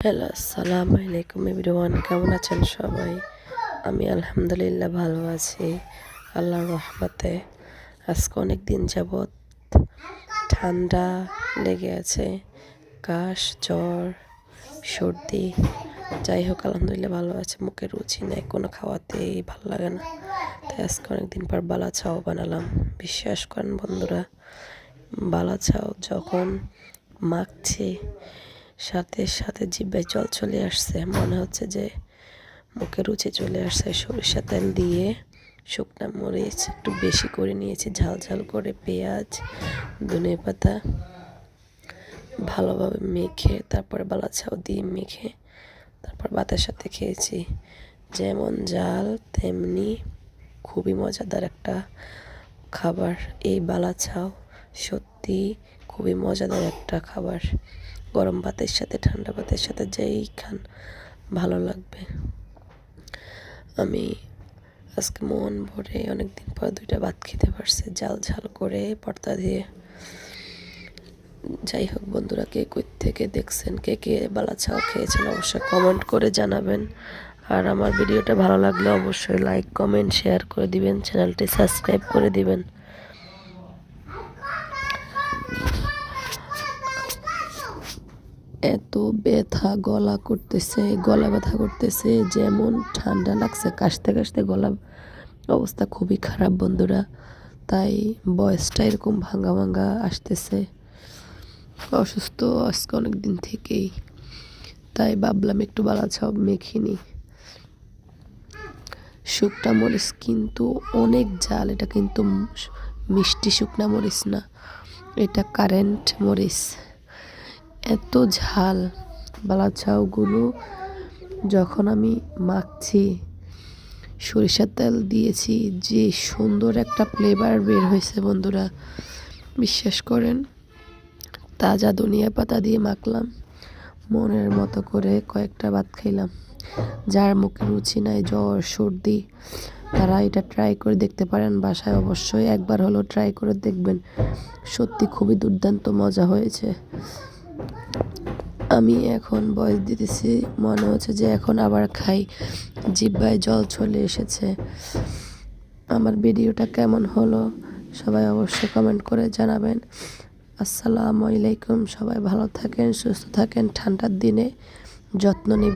Hello, আসসালামু আলাইকুম everyone. কেমন আছেন সবাই? আমি আলহামদুলিল্লাহ ভালো আছি, আল্লাহর রহমতে। আজকে অনেক দিন যাবৎ ঠান্ডা লেগে আছে, কাশ, জ্বর, সর্দি। যাই হোক, আলহামদুলিল্লাহ ভালো আছে। মুখে রুচি নেই, কোনো খাওয়াতেই ভালো লাগে না। তাই আজকে অনেকদিন পর বালা চাও বানালাম। বিশ্বাস করেন বন্ধুরা, বালা চাও যখন মাখছি সাথে সাথে জিহ্বায় জল চলে আসছে, মনে হচ্ছে যে মুখে রুচি চলে আসছে। সরিষা তেল দিয়ে শুকনা মরিচ একটু বেশি করে নিয়েছি, ঝাল ঝাল করে পেঁয়াজ, ধনে পাতা ভালোভাবে মেখে তারপরে বালা চাও দিয়ে মেখে তারপর ভাতের সাথে খেয়েছি। যেমন জাল তেমনি খুবই মজাদার একটা খাবার এই বালা চাও। সত্যি খুবই মজাদার একটা খাবার। গরম ভাতের সাথে ঠান্ডা ভাতের সাথে যেই খান ভালো লাগবে। আমি আজকে মন ভরে অনেকদিন পর 2টা ভাত খেতে পারছি, জাল ঝাল করে পর্দা দিয়ে। যাই হোক বন্ধুরা, কে কই থেকে দেখছেন, কে কে বালা চাও খেয়েছেন অবশ্যই কমেন্ট করে জানাবেন। আর আমার ভিডিওটা ভালো লাগলে অবশ্যই লাইক কমেন্ট শেয়ার করে দিবেন, চ্যানেলটি সাবস্ক্রাইব করে দিবেন। এত গলা ব্যথা করতেছে, যেমন ঠান্ডা লাগছে, কাশতে কাশতে গলা অবস্থা খুবই খারাপ বন্ধুরা। তাই ভয়েসটা এরকম ভাঙা ভাঙা আসতেছে। অসুস্থ আজকে অনেক দিন থেকেই, তাই ভাবলাম একটু বালা চাও মেখে নিই। শুকনা মরিচ কিন্তু অনেক ঝাল, এটা কিন্তু মিষ্টি শুকনা মরিচ না, এটা কারেন্ট মরিচ। এত ঝাল বালা চাউগুলো যখন আমি মাখছি, সরিষার তেল দিয়েছি, যে সুন্দর একটা ফ্লেভার বের হয়েছে বন্ধুরা, বিশ্বাস করেন। তাজা ধনিয়া পাতা দিয়ে মাখলাম, মনের মতো করে কয়েকটা ভাত খাইলাম। যার মুখে রুচি নাই, জ্বর সর্দি, তারা এটা ট্রাই করে দেখতে পারেন বাসায়। অবশ্যই একবার হলো ট্রাই করে দেখবেন, সত্যি খুবই দুর্দান্ত মজা হয়েছে। আমি এখন ভয়েস দিতেছি, মনে হচ্ছে যে এখন আবার খাই, জিহ্বায় জল চলে এসেছে। আমার ভিডিওটা কেমন হলো সবাই অবশ্যই কমেন্ট করে জানাবেন। আসসালামু আলাইকুম। সবাই ভালো থাকেন, সুস্থ থাকেন, ঠান্ডার দিনে যত্ন নিন।